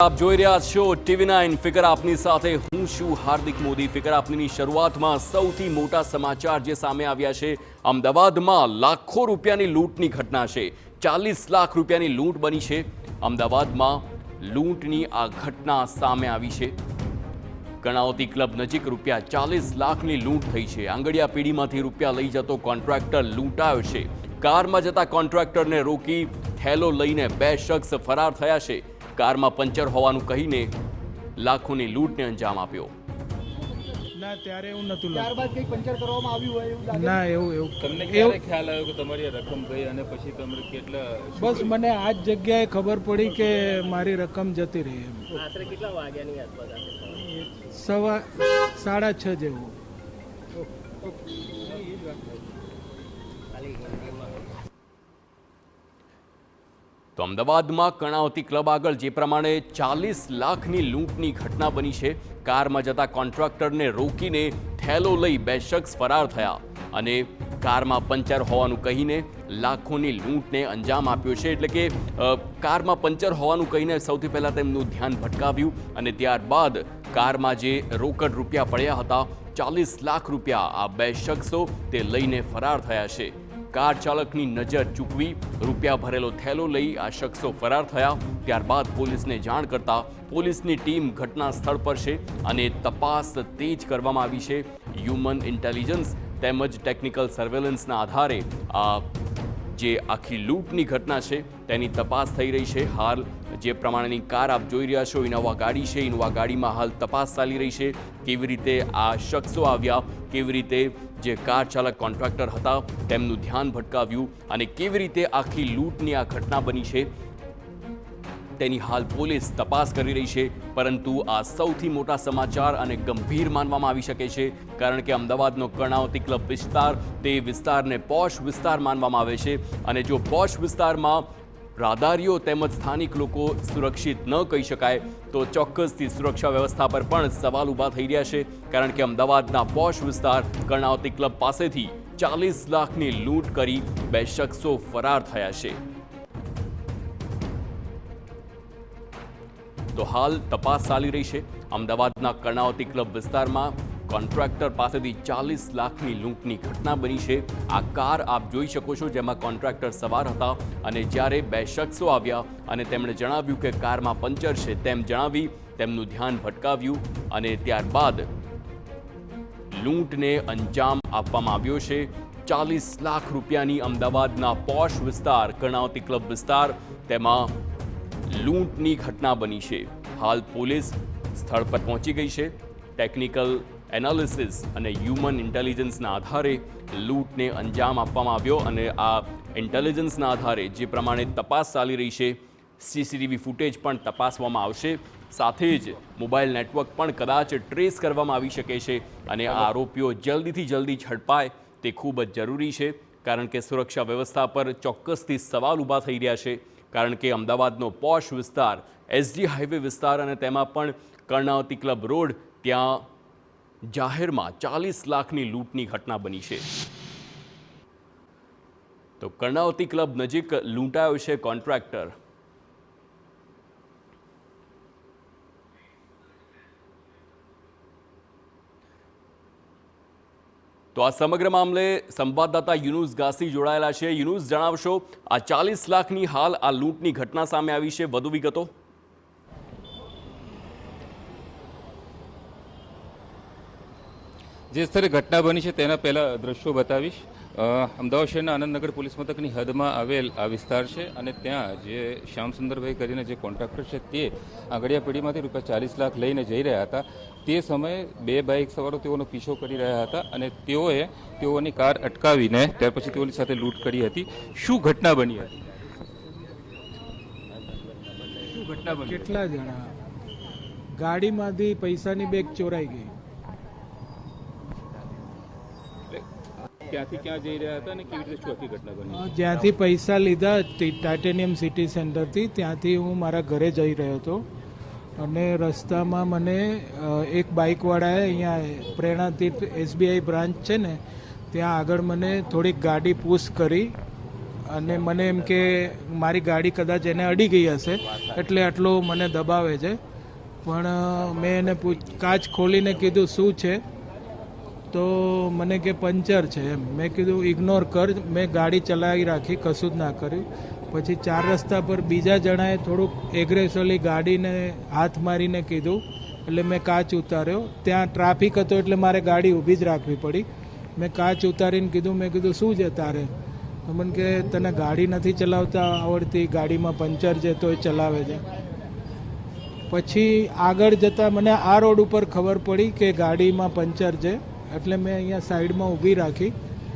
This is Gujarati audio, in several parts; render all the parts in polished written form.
આપ જોઈ રહ્યા છો TV9 ફિકર આપની સાથે હું છું હાર્દિક મોદી। ફિકર આપની શરૂઆતમાં સૌથી મોટા સમાચાર જે સામે આવ્યા છે અમદાવાદમાં લાખો રૂપિયાની લૂંટની ઘટના છે। 40 લાખ રૂપિયાની લૂંટ બની છે। અમદાવાદમાં લૂંટની આ ઘટના સામે આવી છે। કર્ણાવતી ક્લબ નજીક રૂપિયા 40 લાખની લૂંટ થઈ છે। આંગડિયા પેઢીમાંથી રૂપિયા લઈ જતો કોન્ટ્રાક્ટર લૂંટાયો છે। કારમાં જતા કોન્ટ્રાક્ટરને રોકી થેલો લઈને બે શખ્સ ફરાર થયા છે। કારમાં પંચર હોવાનું કહીને લાખોની લૂંટને અંજામ આપ્યો। ના ત્યારે એવું નતું ત્યારબાદ કંઈક પંચર કરવામાં આવ્યું હોય એવું લાગે? ના એવું તમને ક્યારે ખ્યાલ આવ્યો કે તમારી રકમ ગઈ અને પછી તમે કેટલા? બસ મને આ જ જગ્યાએ ખબર પડી કે મારી રકમ જતી રહી એમ। આશરે કેટલા વાગ્યાની આસપાસ? 6:30 જેવું। તો અમદાવાદમાં કર્ણાવતી ક્લબ આગળ જે પ્રમાણે 40 લાખની લૂંટની ઘટના બની છે। કારમાં જતા કોન્ટ્રાક્ટરને રોકીને થેલો લઈ બે શખ્સ ફરાર થયા અને કારમાં પંચર હોવાનું કહીને લાખોની લૂંટને અંજામ આપ્યો છે। એટલે કે કારમાં પંચર હોવાનું કહીને સૌથી પહેલાં તેમનું ધ્યાન ભટકાવ્યું અને ત્યારબાદ કારમાં જે રોકડ રૂપિયા પડ્યા હતા 40 લાખ રૂપિયા આ બે શખ્સો તે લઈને ફરાર થયા છે। કાર ચાલકની નજર ચૂકવી રૂપિયા ભરેલો થેલો લઈ આ શખ્સો ફરાર થયા। ત્યારબાદ પોલીસને જાણ કરતા પોલીસની ટીમ ઘટના સ્થળ પર છે અને તપાસ તેજ કરવામાં આવી છે। હ્યુમન ઇન્ટેલિજન્સ તેમજ ટેકનિકલ સર્વેલન્સના આધારે આ જે આખી લૂંટની ઘટના છે તેની તપાસ થઈ રહી છે। હાલ જે પ્રમાણેની કાર આપ જોઈ રહ્યા છો ઇનોવા ગાડી છે। ઇનોવા ગાડીમાં હાલ તપાસ ચાલી રહી છે। કેવી રીતે આ શખ્સો આવ્યા, કેવી રીતે જે કાર ચાલક કોન્ટ્રાક્ટર હતા તેમનું ધ્યાન ભટકાવ્યું અને કેવી રીતે આખી લૂંટની આ ઘટના બની છે તેની હાલ પોલીસ તપાસ કરી રહી છે। પરંતુ આ સૌથી મોટા સમાચાર અને ગંભીર માનવામાં આવી શકે છે કારણ કે અમદાવાદનો કર્ણાવતી ક્લબ વિસ્તાર તે વિસ્તારને પોશ વિસ્તાર માનવામાં આવે છે અને જો પોશ વિસ્તારમાં રાહદારીઓ તેમજ સ્થાનિક લોકો સુરક્ષિત ન કહી શકાય તો ચોક્કસથી સુરક્ષા વ્યવસ્થા પર પણ સવાલ ઊભા થઈ રહ્યા છે કારણ કે અમદાવાદના પોશ વિસ્તાર કર્ણાવતી ક્લબ પાસેથી 40 લાખની લૂંટ કરી બે શખ્સો ફરાર થયા છે। તો હાલ તપાસ ચાલી રહી છે। અમદાવાદના કર્ણાવતી ક્લબ વિસ્તારમાં કોન્ટ્રાક્ટર પાસેથી 40 લાખની લૂંટની ઘટના બની છે। આ કાર આપ જોઈ શકો છો જેમાં કોન્ટ્રાક્ટર સવાર હતા અને જ્યારે બે શખ્સો આવ્યા અને તેમણે જણાવ્યું કે કારમાં પંચર છે તેમ જણાવી તેમનું ધ્યાન ભટકાવ્યું અને ત્યારબાદ લૂંટને અંજામ આપવામાં આવ્યો છે। 40 લાખ રૂપિયાની અમદાવાદના પોશ વિસ્તાર કર્ણાવતી ક્લબ વિસ્તાર તેમાં લૂંટની ઘટના બની છે। હાલ પોલીસ સ્થળ પર પહોંચી ગઈ છે। ટેકનિકલ એનાલિસિસ અને હ્યુમન ઇન્ટેલિજન્સના આધારે લૂંટને અંજામ આપવામાં આવ્યો અને આ ઇન્ટેલિજન્સના આધારે જે પ્રમાણે તપાસ ચાલી રહી છે CCTV ફૂટેજ પણ તપાસવામાં આવશે। સાથે જ મોબાઈલ નેટવર્ક પણ કદાચ ટ્રેસ કરવામાં આવી શકે છે અને આ આરોપીઓ જલ્દીથી જલ્દી ઝડપાય તે ખૂબ જ જરૂરી છે કારણ કે સુરક્ષા વ્યવસ્થા પર ચોક્કસથી સવાલ ઊભા થઈ રહ્યા છે કારણ કે અમદાવાદનો પોશ વિસ્તાર SG હાઈવે વિસ્તાર અને તેમાં પણ કર્ણાવતી ક્લબ રોડ ત્યાં જાહેરમાં 40 લાખની લૂંટની ઘટના બની છે। તો કર્ણાવતી ક્લબ નજીક લૂંટાયો છે કોન્ટ્રાક્ટર। તો આ સમગ્ર મામલે સંવાદદાતા યુનુસ ગાસી જોડાયેલા છે। યુનુસ, જણાવશો આ 40 લાખની હાલ આ લૂંટની ઘટના સામે આવી છે, વધુ વિગતો? જે સ્તરે ઘટના બની છે તેના પહેલાં દ્રશ્યો બતાવીશ। અમદાવાદ શહેરના આનંદનગર પોલીસ મથકની હદમાં આવેલ આ વિસ્તાર છે અને ત્યાં જે શ્યામસુંદરભાઈ કરીને જે કોન્ટ્રાક્ટર છે તે આંગડિયા પેઢીમાંથી રૂપિયા 40 લાખ લઈને જઈ રહ્યા હતા। તે સમયે બે બાઇક સવારો તેઓનો પીછો કરી રહ્યા હતા અને તેઓની કાર અટકાવીને ત્યાર પછી તેઓની સાથે લૂંટ કરી હતી। શું ઘટના બની હતી? શું ઘટના બની? કેટલા જણા? ગાડીમાંથી પૈસાની બેગ ચોરાઈ ગઈ। ક્યાંથી ક્યાં જઈ રહ્યા હતા અને કેવી રીતે શું આખી ઘટના બની? જ્યાંથી પૈસા લીધા ટાઇટેનિયમ સિટી સેન્ટરથી ત્યાંથી હું મારા ઘરે જઈ રહ્યો હતો અને રસ્તામાં મને એક બાઇકવાળાએ અહીંયા પ્રેરણાતીર્થ SBI બ્રાન્ચ છે ને ત્યાં આગળ મને થોડીક ગાડી પુશ કરી અને મને એમ કે મારી ગાડી કદાચ એને અડી ગઈ હશે એટલે આટલો મને દબાવે છે. પણ મેં એને કાચ ખોલીને કીધું શું છે, તો મને કે પંચર છે એમ. મેં કીધું ઇગ્નોર કર, મેં ગાડી ચલાવી રાખી, કશું જ ના કર્યું. પછી 4 રસ્તા પર બીજા જણાએ થોડુંક એગ્રેસિવલી ગાડીને હાથ મારીને કીધું, એટલે મેં કાચ ઉતાર્યો. ત્યાં ટ્રાફિક હતો એટલે મારે ગાડી ઊભી જ રાખવી પડી. મેં કાચ ઉતારીને કીધું, મેં કીધું શું છે તારે? તો મને કે તને ગાડી નથી ચલાવતા આવડતી, ગાડીમાં પંચર છે તોય ચલાવે છે. પછી આગળ જતાં મને આ રોડ ઉપર ખબર પડી કે ગાડીમાં પંચર છે, એટલે મેં અહીંયા સાઈડમાં ઊભી રાખી.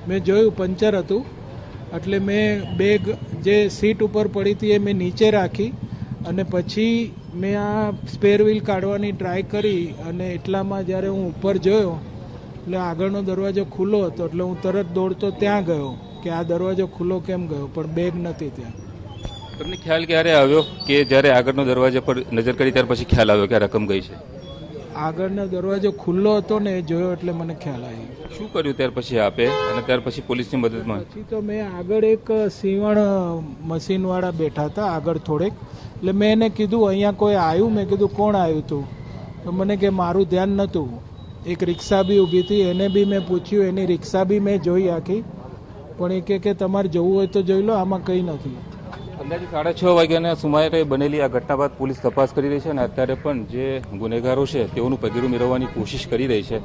મેં જોયું પંચર હતું એટલે મેં બેગ જે સીટ ઉપર પડી હતી એ મેં નીચે રાખી અને પછી મેં આ સ્પેર વ્હીલ કાઢવાની ટ્રાય કરી. અને એટલામાં જ્યારે હું ઉપર જોયો એટલે આગળનો દરવાજો ખુલ્લો હતો, એટલે હું તરત દોડતો ત્યાં ગયો કે આ દરવાજો ખુલ્લો કેમ ગયો, પણ બેગ નથી ત્યાં. તમને ખ્યાલ ક્યારે આવ્યો કે જ્યારે આગળનો દરવાજા પર નજર કરી ત્યાર પછી ખ્યાલ આવ્યો કે આ રકમ ગઈ છે? આગળનો દરવાજો ખુલ્લો હતો ને એ જોયો એટલે મને ખ્યાલ આવ્યો. શું કર્યું ત્યાર પછી આપે અને ત્યાર પછી પોલીસની મદદમાં? પછી તો મેં આગળ એક સીવણ મશીનવાળા બેઠા હતા આગળ થોડેક, એટલે મેં એને કીધું અહીંયા કોઈ આવ્યું? મેં કીધું કોણ આવ્યું તું? તો મને કે મારું ધ્યાન નહોતું. એક રિક્ષા બી ઊભી હતી, એને બી મેં પૂછ્યું, એની રિક્ષા બી મેં જોઈ આખી, પણ એ કે તમારે જવું હોય તો જોઈ લો, આમાં કંઈ નથી. અંદાજે 6:30 વાગ્યાના સુમારે બનેલી આ ઘટના બાદ પોલીસ તપાસ કરી રહી છે અને અત્યારે પણ જે ગુનેગારો છે તેઓનું પગેરું મેળવવાની કોશિશ કરી રહી છે.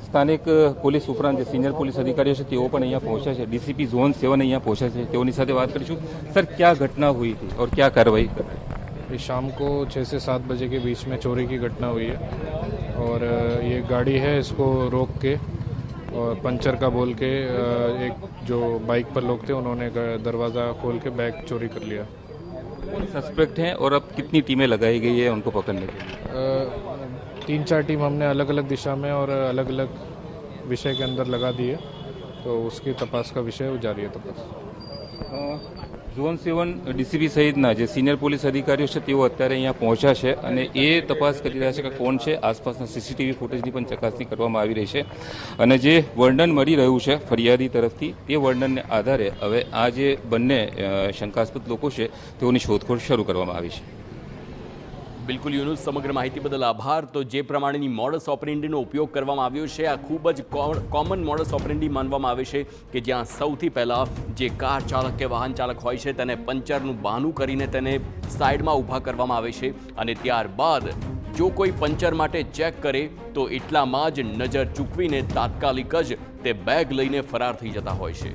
સ્થાનિક પોલીસ ઉપરાંત જે સિનિયર પોલીસ અધિકારીઓ છે તેઓ પણ અહીંયા પહોંચ્યા છે. ડીસીપી ઝોન 7 અહીંયા પહોંચ્યા છે, તેઓની સાથે વાત કરીશું. સર, क्या घटना हुई थी और क्या कार्रवाई कर रहे हैं? शाम को 6 से 7 बजे के बीच में चोरी की घटना हुई है और ये गाड़ी है, इसको रोक के और पंचर का बोल के एक जो बाइक पर लोग थे उन्होंने दरवाज़ा खोल के बैग चोरी कर लिया. सस्पेक्ट हैं और अब कितनी टीमें लगाई गई है उनको पकड़ने के लिए? 3-4 टीम हमने अलग अलग दिशा में और अलग अलग विषय के अंदर लगा दी है, तो उसकी तपास का विषय जारी है तपास. ઝોન 7 ડીસીપી સહિતના જે સિનિયર પોલીસ અધિકારીઓ છે તેઓ અત્યારે અહીંયા પહોંચ્યા છે અને એ તપાસ કરી રહ્યા છે કે કોણ છે. આસપાસના સીસીટીવી ફૂટેજની પણ ચકાસણી કરવામાં આવી રહી છે અને જે વર્ણન મળી રહ્યું છે ફરિયાદી તરફથી તે વર્ણનને આધારે હવે આ જે બંને શંકાસ્પદ લોકો છે તેઓની શોધખોળ શરૂ કરવામાં આવી છે. બિલકુલ યુનુસ, સમગ્ર માહિતી બદલ આભાર. તો જે પ્રમાણેની મોડસ ઓપરેન્ડીનો ઉપયોગ કરવામાં આવ્યો છે આ ખૂબ જ કોમન મોડસ ઓપરેન્ડી માનવામાં આવે છે કે જ્યાં સૌથી પહેલાં જે કાર ચાલક કે વાહન ચાલક હોય છે તેને પંચરનું બહાનું કરીને તેને સાઈડમાં ઊભા કરવામાં આવે છે અને ત્યારબાદ જો કોઈ પંચર માટે ચેક કરે તો એટલામાં જ નજર ચૂકવીને તાત્કાલિક જ તે બેગ લઈને ફરાર થઈ જતા હોય છે.